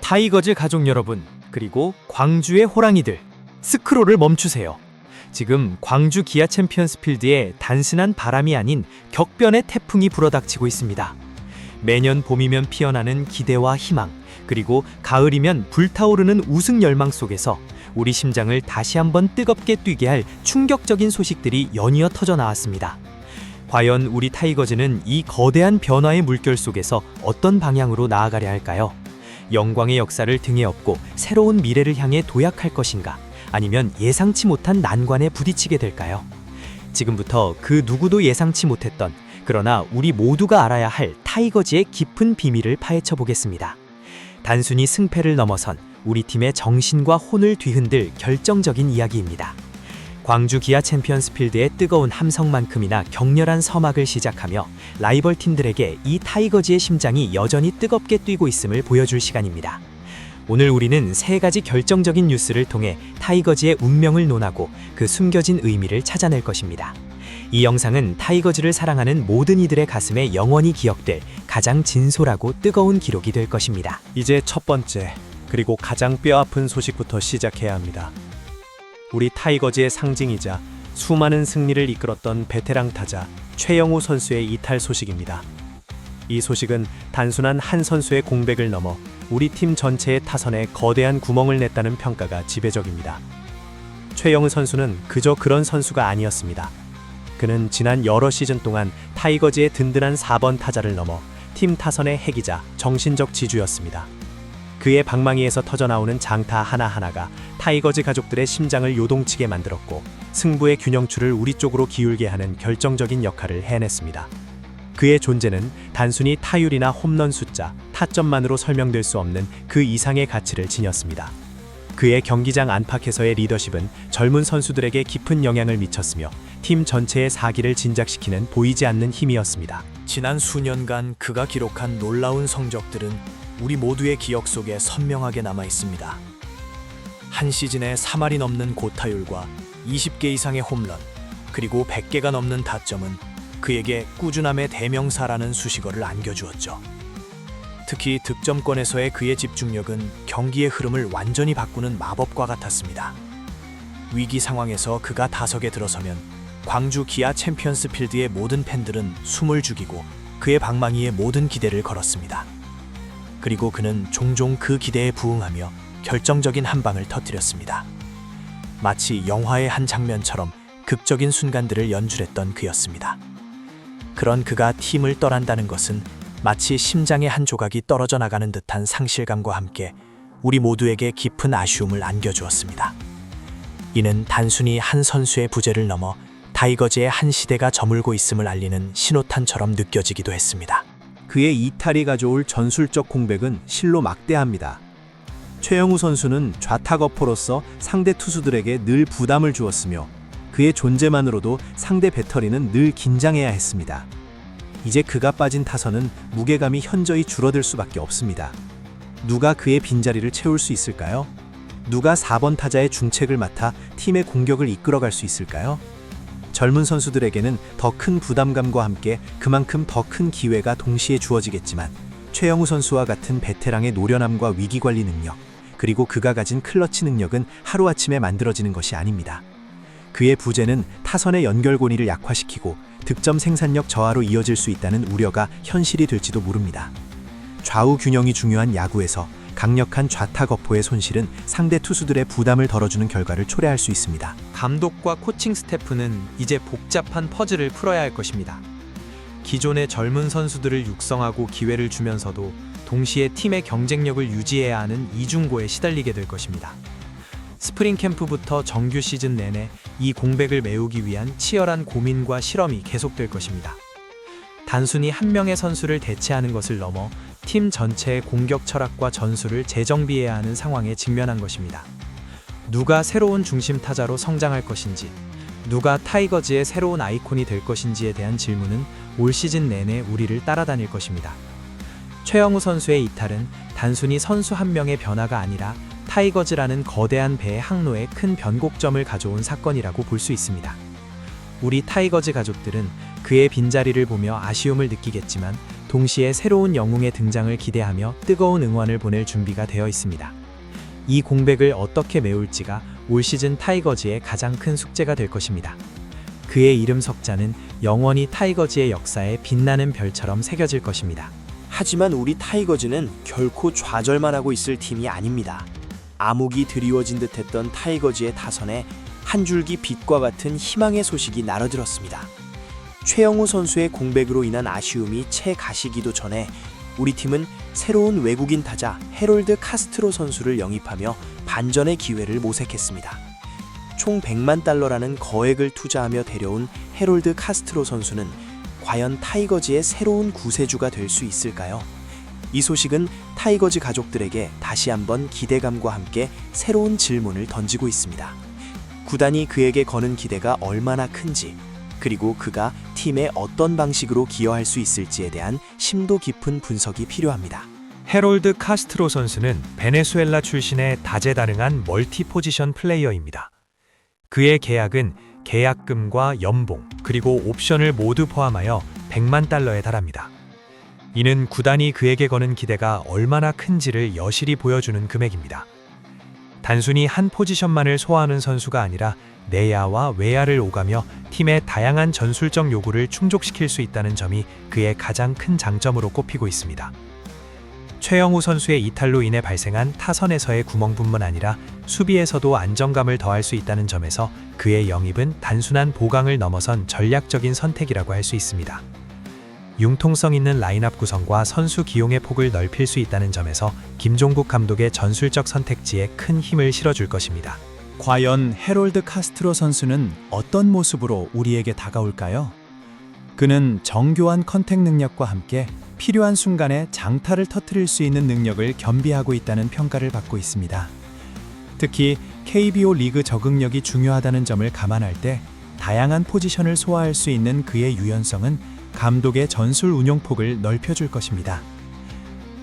타이거즈 가족 여러분, 그리고 광주의 호랑이들, 스크롤을 멈추세요. 지금 광주 기아 챔피언스 필드에 단순한 바람이 아닌 격변의 태풍이 불어닥치고 있습니다. 매년 봄이면 피어나는 기대와 희망, 그리고 가을이면 불타오르는 우승 열망 속에서 우리 심장을 다시 한번 뜨겁게 뛰게 할 충격적인 소식들이 연이어 터져 나왔습니다. 과연 우리 타이거즈는 이 거대한 변화의 물결 속에서 어떤 방향으로 나아가려 할까요? 영광의 역사를 등에 업고 새로운 미래를 향해 도약할 것인가? 아니면 예상치 못한 난관에 부딪히게 될까요? 지금부터 그 누구도 예상치 못했던, 그러나 우리 모두가 알아야 할 타이거즈의 깊은 비밀을 파헤쳐 보겠습니다. 단순히 승패를 넘어선 우리 팀의 정신과 혼을 뒤흔들 결정적인 이야기입니다. 광주 기아 챔피언스 필드의 뜨거운 함성만큼이나 격렬한 서막을 시작하며 라이벌 팀들에게 이 타이거즈의 심장이 여전히 뜨겁게 뛰고 있음을 보여줄 시간입니다. 오늘 우리는 세 가지 결정적인 뉴스를 통해 타이거즈의 운명을 논하고 그 숨겨진 의미를 찾아낼 것입니다. 이 영상은 타이거즈를 사랑하는 모든 이들의 가슴에 영원히 기억될 가장 진솔하고 뜨거운 기록이 될 것입니다. 이제 첫 번째, 그리고 가장 뼈아픈 소식부터 시작해야 합니다. 우리 타이거즈의 상징이자 수많은 승리를 이끌었던 베테랑 타자 최영우 선수의 이탈 소식입니다. 이 소식은 단순한 한 선수의 공백을 넘어 우리 팀 전체의 타선에 거대한 구멍을 냈다는 평가가 지배적입니다. 최영우 선수는 그저 그런 선수가 아니었습니다. 그는 지난 여러 시즌 동안 타이거즈의 든든한 4번 타자를 넘어 팀 타선의 핵이자 정신적 지주였습니다. 그의 방망이에서 터져나오는 장타 하나하나가 타이거즈 가족들의 심장을 요동치게 만들었고 승부의 균형추를 우리 쪽으로 기울게 하는 결정적인 역할을 해냈습니다. 그의 존재는 단순히 타율이나 홈런 숫자, 타점만으로 설명될 수 없는 그 이상의 가치를 지녔습니다. 그의 경기장 안팎에서의 리더십은 젊은 선수들에게 깊은 영향을 미쳤으며 팀 전체의 사기를 진작시키는 보이지 않는 힘이었습니다. 지난 수년간 그가 기록한 놀라운 성적들은 우리 모두의 기억 속에 선명하게 남아 있습니다. 한 시즌에 3할이 넘는 고타율과 20개 이상의 홈런, 그리고 100개가 넘는 타점은 그에게 꾸준함의 대명사라는 수식어를 안겨주었죠. 특히 득점권에서의 그의 집중력은 경기의 흐름을 완전히 바꾸는 마법과 같았습니다. 위기 상황에서 그가 타석에 들어서면 광주 기아 챔피언스 필드의 모든 팬들은 숨을 죽이고 그의 방망이에 모든 기대를 걸었습니다. 그리고 그는 종종 그 기대에 부응하며 결정적인 한 방을 터뜨렸습니다. 마치 영화의 한 장면처럼 극적인 순간들을 연출했던 그였습니다. 그런 그가 팀을 떠난다는 것은 마치 심장의 한 조각이 떨어져 나가는 듯한 상실감과 함께 우리 모두에게 깊은 아쉬움을 안겨주었습니다. 이는 단순히 한 선수의 부재를 넘어 타이거즈의 한 시대가 저물고 있음을 알리는 신호탄처럼 느껴지기도 했습니다. 그의 이탈이 가져올 전술적 공백은 실로 막대합니다. 최영우 선수는 좌타거포로서 상대 투수들에게 늘 부담을 주었으며 그의 존재만으로도 상대 배터리는 늘 긴장해야 했습니다. 이제 그가 빠진 타선은 무게감이 현저히 줄어들 수밖에 없습니다. 누가 그의 빈자리를 채울 수 있을까요? 누가 4번 타자의 중책을 맡아 팀의 공격을 이끌어갈 수 있을까요? 젊은 선수들에게는 더 큰 부담감과 함께 그만큼 더 큰 기회가 동시에 주어지겠지만 최영우 선수와 같은 베테랑의 노련함과 위기관리 능력, 그리고 그가 가진 클러치 능력은 하루아침에 만들어지는 것이 아닙니다. 그의 부재는 타선의 연결고리를 약화시키고 득점 생산력 저하로 이어질 수 있다는 우려가 현실이 될지도 모릅니다. 좌우 균형이 중요한 야구에서 강력한 좌타거포의 손실은 상대 투수들의 부담을 덜어주는 결과를 초래할 수 있습니다. 감독과 코칭 스태프는 이제 복잡한 퍼즐을 풀어야 할 것입니다. 기존의 젊은 선수들을 육성하고 기회를 주면서도 동시에 팀의 경쟁력을 유지해야 하는 이중고에 시달리게 될 것입니다. 스프링 캠프부터 정규 시즌 내내 이 공백을 메우기 위한 치열한 고민과 실험이 계속될 것입니다. 단순히 한 명의 선수를 대체하는 것을 넘어 팀 전체의 공격 철학과 전술을 재정비해야 하는 상황에 직면한 것입니다. 누가 새로운 중심 타자로 성장할 것인지, 누가 타이거즈의 새로운 아이콘이 될 것인지에 대한 질문은 올 시즌 내내 우리를 따라다닐 것입니다. 최영우 선수의 이탈은 단순히 선수 한 명의 변화가 아니라 타이거즈라는 거대한 배의 항로에 큰 변곡점을 가져온 사건이라고 볼 수 있습니다. 우리 타이거즈 가족들은 그의 빈자리를 보며 아쉬움을 느끼겠지만 동시에 새로운 영웅의 등장을 기대하며 뜨거운 응원을 보낼 준비가 되어 있습니다. 이 공백을 어떻게 메울지가 올 시즌 타이거즈의 가장 큰 숙제가 될 것입니다. 그의 이름 석자는 영원히 타이거즈의 역사에 빛나는 별처럼 새겨질 것입니다. 하지만 우리 타이거즈는 결코 좌절만 하고 있을 팀이 아닙니다. 암흑이 드리워진 듯했던 타이거즈의 타선에 한 줄기 빛과 같은 희망의 소식이 날아들었습니다. 최영우 선수의 공백으로 인한 아쉬움이 채 가시기도 전에 우리 팀은 새로운 외국인 타자 해롤드 카스트로 선수를 영입하며 반전의 기회를 모색했습니다. 총 100만 달러라는 거액을 투자하며 데려온 해롤드 카스트로 선수는 과연 타이거즈의 새로운 구세주가 될 수 있을까요? 이 소식은 타이거즈 가족들에게 다시 한번 기대감과 함께 새로운 질문을 던지고 있습니다. 구단이 그에게 거는 기대가 얼마나 큰지, 그리고 그가 팀에 어떤 방식으로 기여할 수 있을지에 대한 심도 깊은 분석이 필요합니다. 해롤드 카스트로 선수는 베네수엘라 출신의 다재다능한 멀티 포지션 플레이어입니다. 그의 계약은 계약금과 연봉, 그리고 옵션을 모두 포함하여 100만 달러에 달합니다. 이는 구단이 그에게 거는 기대가 얼마나 큰지를 여실히 보여주는 금액입니다. 단순히 한 포지션만을 소화하는 선수가 아니라 내야와 외야를 오가며 팀의 다양한 전술적 요구를 충족시킬 수 있다는 점이 그의 가장 큰 장점으로 꼽히고 있습니다. 최영우 선수의 이탈로 인해 발생한 타선에서의 구멍뿐만 아니라 수비에서도 안정감을 더할 수 있다는 점에서 그의 영입은 단순한 보강을 넘어선 전략적인 선택이라고 할 수 있습니다. 융통성 있는 라인업 구성과 선수 기용의 폭을 넓힐 수 있다는 점에서 김종국 감독의 전술적 선택지에 큰 힘을 실어줄 것입니다. 과연 해롤드 카스트로 선수는 어떤 모습으로 우리에게 다가올까요? 그는 정교한 컨택 능력과 함께 필요한 순간에 장타를 터뜨릴 수 있는 능력을 겸비하고 있다는 평가를 받고 있습니다. 특히 KBO 리그 적응력이 중요하다는 점을 감안할 때 다양한 포지션을 소화할 수 있는 그의 유연성은 감독의 전술 운용폭을 넓혀줄 것입니다.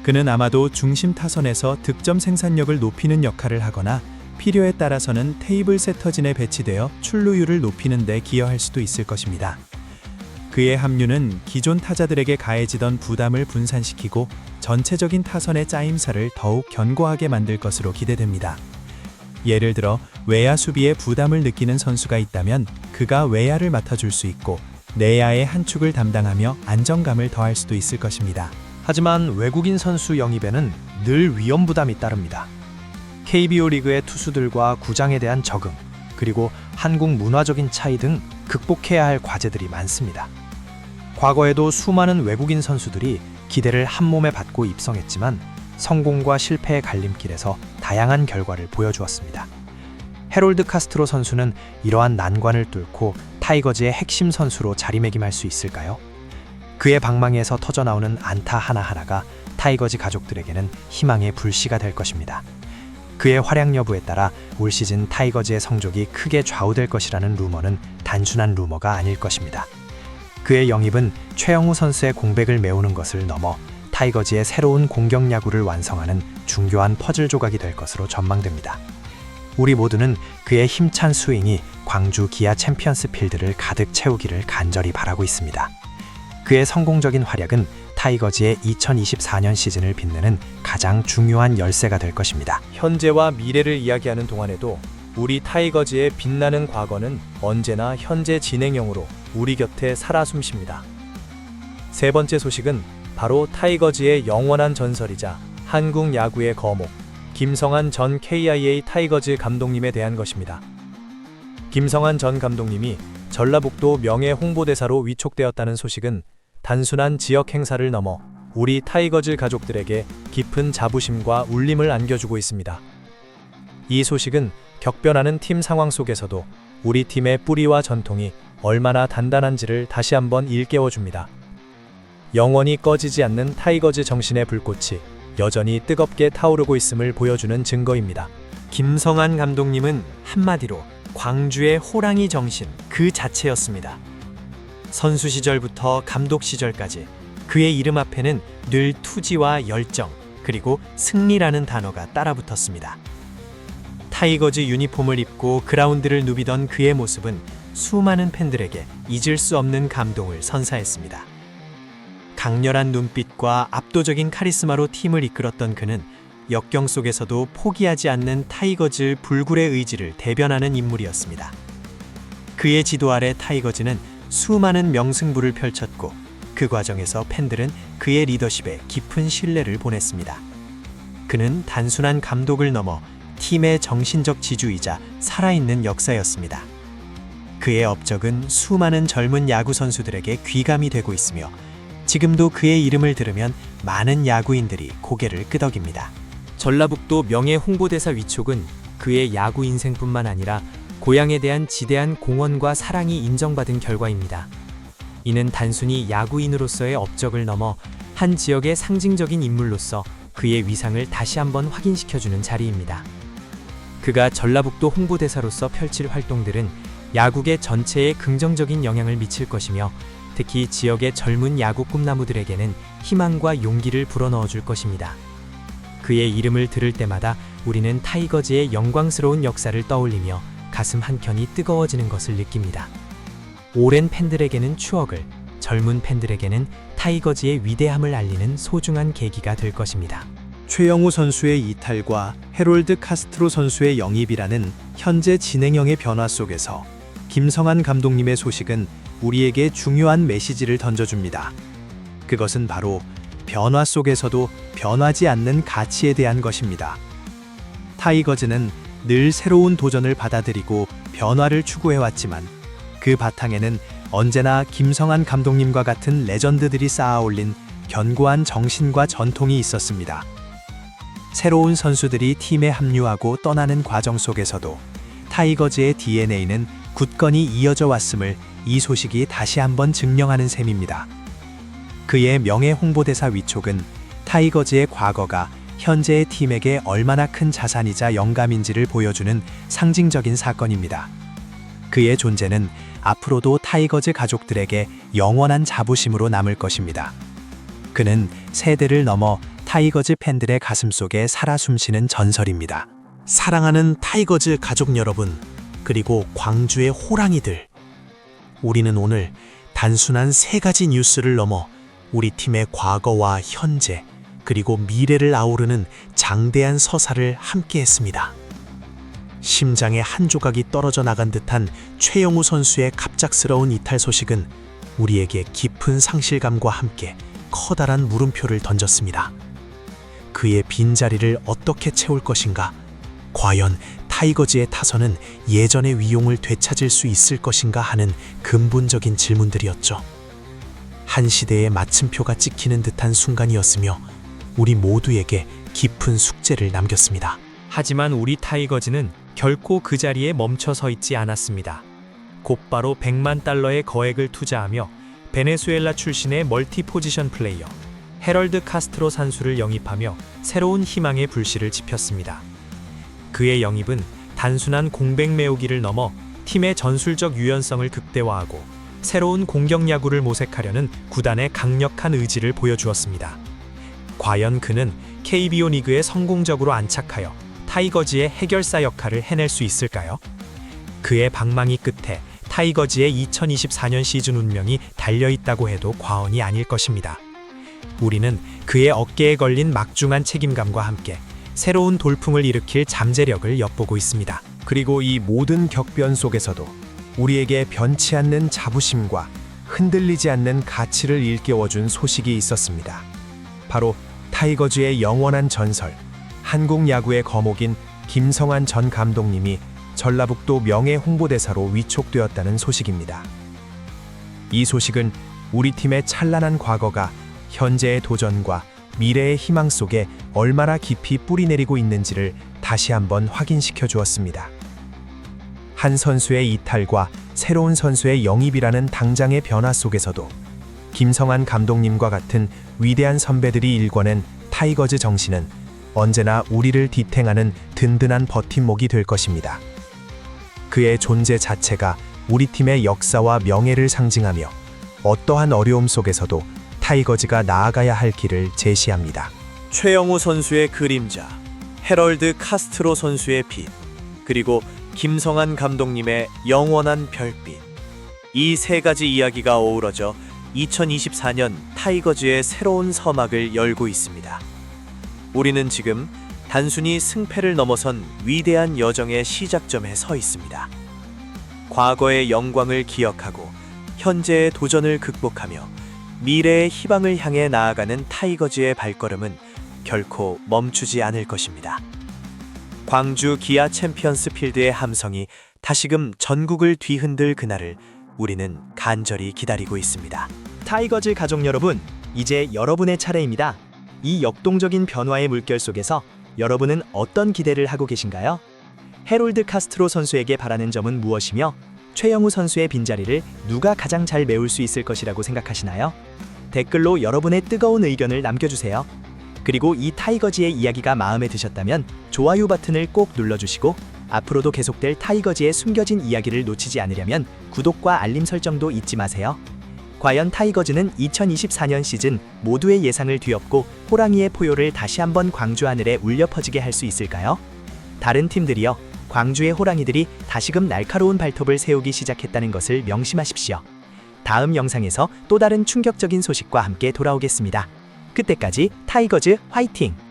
그는 아마도 중심 타선에서 득점 생산력을 높이는 역할을 하거나 필요에 따라서는 테이블 세터진에 배치되어 출루율을 높이는 데 기여할 수도 있을 것입니다. 그의 합류는 기존 타자들에게 가해지던 부담을 분산시키고 전체적인 타선의 짜임새를 더욱 견고하게 만들 것으로 기대됩니다. 예를 들어 외야 수비에 부담을 느끼는 선수가 있다면 그가 외야를 맡아줄 수 있고 내야의 한 축을 담당하며 안정감을 더할 수도 있을 것입니다. 하지만 외국인 선수 영입에는 늘 위험 부담이 따릅니다. KBO 리그의 투수들과 구장에 대한 적응, 그리고 한국 문화적인 차이 등 극복해야 할 과제들이 많습니다. 과거에도 수많은 외국인 선수들이 기대를 한몸에 받고 입성했지만 성공과 실패의 갈림길에서 다양한 결과를 보여주었습니다. 해롤드 카스트로 선수는 이러한 난관을 뚫고 타이거즈의 핵심 선수로 자리매김할 수 있을까요? 그의 방망이에서 터져나오는 안타 하나하나가 타이거즈 가족들에게는 희망의 불씨가 될 것입니다. 그의 활약 여부에 따라 올 시즌 타이거즈의 성적이 크게 좌우될 것이라는 루머는 단순한 루머가 아닐 것입니다. 그의 영입은 최영우 선수의 공백을 메우는 것을 넘어 타이거즈의 새로운 공격 야구를 완성하는 중요한 퍼즐 조각이 될 것으로 전망됩니다. 우리 모두는 그의 힘찬 스윙이 광주 기아 챔피언스 필드를 가득 채우기를 간절히 바라고 있습니다. 그의 성공적인 활약은 타이거즈의 2024년 시즌을 빛내는 가장 중요한 열쇠가 될 것입니다. 현재와 미래를 이야기하는 동안에도 우리 타이거즈의 빛나는 과거는 언제나 현재 진행형으로 우리 곁에 살아 숨쉽니다. 세 번째 소식은 바로 타이거즈의 영원한 전설이자 한국 야구의 거목 김성한 전 KIA 타이거즈 감독님에 대한 것입니다. 김성한 전 감독님이 전라북도 명예 홍보대사로 위촉되었다는 소식은 단순한 지역 행사를 넘어 우리 타이거즈 가족들에게 깊은 자부심과 울림을 안겨주고 있습니다. 이 소식은 격변하는 팀 상황 속에서도 우리 팀의 뿌리와 전통이 얼마나 단단한지를 다시 한번 일깨워줍니다. 영원히 꺼지지 않는 타이거즈 정신의 불꽃이 여전히 뜨겁게 타오르고 있음을 보여주는 증거입니다. 김성한 감독님은 한마디로 광주의 호랑이 정신 그 자체였습니다. 선수 시절부터 감독 시절까지 그의 이름 앞에는 늘 투지와 열정, 그리고 승리라는 단어가 따라붙었습니다. 타이거즈 유니폼을 입고 그라운드를 누비던 그의 모습은 수많은 팬들에게 잊을 수 없는 감동을 선사했습니다. 강렬한 눈빛과 압도적인 카리스마로 팀을 이끌었던 그는 역경 속에서도 포기하지 않는 타이거즈 불굴의 의지를 대변하는 인물이었습니다. 그의 지도 아래 타이거즈는 수많은 명승부를 펼쳤고 그 과정에서 팬들은 그의 리더십에 깊은 신뢰를 보냈습니다. 그는 단순한 감독을 넘어 팀의 정신적 지주이자 살아있는 역사였습니다. 그의 업적은 수많은 젊은 야구 선수들에게 귀감이 되고 있으며 지금도 그의 이름을 들으면 많은 야구인들이 고개를 끄덕입니다. 전라북도 명예 홍보대사 위촉은 그의 야구 인생뿐만 아니라 고향에 대한 지대한 공헌과 사랑이 인정받은 결과입니다. 이는 단순히 야구인으로서의 업적을 넘어 한 지역의 상징적인 인물로서 그의 위상을 다시 한번 확인시켜주는 자리입니다. 그가 전라북도 홍보대사로서 펼칠 활동들은 야구계 전체에 긍정적인 영향을 미칠 것이며 특히 지역의 젊은 야구 꿈나무들에게는 희망과 용기를 불어넣어 줄 것입니다. 그의 이름을 들을 때마다 우리는 타이거즈의 영광스러운 역사를 떠올리며 가슴 한켠이 뜨거워지는 것을 느낍니다. 오랜 팬들에게는 추억을, 젊은 팬들에게는 타이거즈의 위대함을 알리는 소중한 계기가 될 것입니다. 최영우 선수의 이탈과 헤롤드 카스트로 선수의 영입이라는 현재 진행형의 변화 속에서 김성한 감독님의 소식은 우리에게 중요한 메시지를 던져줍니다. 그것은 바로 변화 속에서도 변하지 않는 가치에 대한 것입니다. 타이거즈는 늘 새로운 도전을 받아들이고 변화를 추구해왔지만 그 바탕에는 언제나 김성한 감독님과 같은 레전드들이 쌓아올린 견고한 정신과 전통이 있었습니다. 새로운 선수들이 팀에 합류하고 떠나는 과정 속에서도 타이거즈의 DNA는 굳건히 이어져 왔음을 이 소식이 다시 한번 증명하는 셈입니다. 그의 명예 홍보대사 위촉은 타이거즈의 과거가 현재의 팀에게 얼마나 큰 자산이자 영감인지를 보여주는 상징적인 사건입니다. 그의 존재는 앞으로도 타이거즈 가족들에게 영원한 자부심으로 남을 것입니다. 그는 세대를 넘어 타이거즈 팬들의 가슴속에 살아 숨쉬는 전설입니다. 사랑하는 타이거즈 가족 여러분, 그리고 광주의 호랑이들. 우리는 오늘 단순한 세 가지 뉴스를 넘어 우리 팀의 과거와 현재, 그리고 미래를 아우르는 장대한 서사를 함께했습니다. 심장의 한 조각이 떨어져 나간 듯한 최영우 선수의 갑작스러운 이탈 소식은 우리에게 깊은 상실감과 함께 커다란 물음표를 던졌습니다. 그의 빈자리를 어떻게 채울 것인가? 과연 타이거즈의 타선은 예전의 위용을 되찾을 수 있을 것인가 하는 근본적인 질문들이었죠. 한 시대의 마침표가 찍히는 듯한 순간이었으며 우리 모두에게 깊은 숙제를 남겼습니다. 하지만 우리 타이거즈는 결코 그 자리에 멈춰 서 있지 않았습니다. 곧바로 100만 달러의 거액을 투자하며 베네수엘라 출신의 멀티 포지션 플레이어 헤럴드 카스트로 선수를 영입하며 새로운 희망의 불씨를 지폈습니다. 그의 영입은 단순한 공백 메우기를 넘어 팀의 전술적 유연성을 극대화하고 새로운 공격 야구를 모색하려는 구단의 강력한 의지를 보여주었습니다. 과연 그는 KBO 리그에 성공적으로 안착하여 타이거즈의 해결사 역할을 해낼 수 있을까요? 그의 방망이 끝에 타이거즈의 2024년 시즌 운명이 달려있다고 해도 과언이 아닐 것입니다. 우리는 그의 어깨에 걸린 막중한 책임감과 함께 새로운 돌풍을 일으킬 잠재력을 엿보고 있습니다. 그리고 이 모든 격변 속에서도 우리에게 변치 않는 자부심과 흔들리지 않는 가치를 일깨워준 소식이 있었습니다. 바로 타이거즈의 영원한 전설, 한국 야구의 거목인 김성한 전 감독님이 전라북도 명예 홍보대사로 위촉되었다는 소식입니다. 이 소식은 우리 팀의 찬란한 과거가 현재의 도전과 미래의 희망 속에 얼마나 깊이 뿌리내리고 있는지를 다시 한번 확인시켜 주었습니다. 한 선수의 이탈과 새로운 선수의 영입이라는 당장의 변화 속에서도 김성한 감독님과 같은 위대한 선배들이 일궈낸 타이거즈 정신은 언제나 우리를 디탱하는 든든한 버팀목이 될 것입니다. 그의 존재 자체가 우리 팀의 역사와 명예를 상징하며 어떠한 어려움 속에서도 타이거즈가 나아가야 할 길을 제시합니다. 최영우 선수의 그림자, 헤럴드 카스트로 선수의 빛, 그리고 김성한 감독님의 영원한 별빛. 이 세 가지 이야기가 어우러져 2024년 타이거즈의 새로운 서막을 열고 있습니다. 우리는 지금 단순히 승패를 넘어선 위대한 여정의 시작점에 서 있습니다. 과거의 영광을 기억하고 현재의 도전을 극복하며 미래의 희망을 향해 나아가는 타이거즈의 발걸음은 결코 멈추지 않을 것입니다. 광주 기아 챔피언스 필드의 함성이 다시금 전국을 뒤흔들 그날을 우리는 간절히 기다리고 있습니다. 타이거즈 가족 여러분, 이제 여러분의 차례입니다. 이 역동적인 변화의 물결 속에서 여러분은 어떤 기대를 하고 계신가요? 해롤드 카스트로 선수에게 바라는 점은 무엇이며 최영우 선수의 빈자리를 누가 가장 잘 메울 수 있을 것이라고 생각하시나요? 댓글로 여러분의 뜨거운 의견을 남겨주세요. 그리고 이 타이거즈의 이야기가 마음에 드셨다면 좋아요 버튼을 꼭 눌러주시고 앞으로도 계속될 타이거즈의 숨겨진 이야기를 놓치지 않으려면 구독과 알림 설정도 잊지 마세요. 과연 타이거즈는 2024년 시즌 모두의 예상을 뒤엎고 호랑이의 포효를 다시 한번 광주 하늘에 울려 퍼지게 할 수 있을까요? 다른 팀들이여, 광주의 호랑이들이 다시금 날카로운 발톱을 세우기 시작했다는 것을 명심하십시오. 다음 영상에서 또 다른 충격적인 소식과 함께 돌아오겠습니다. 그때까지 타이거즈 화이팅!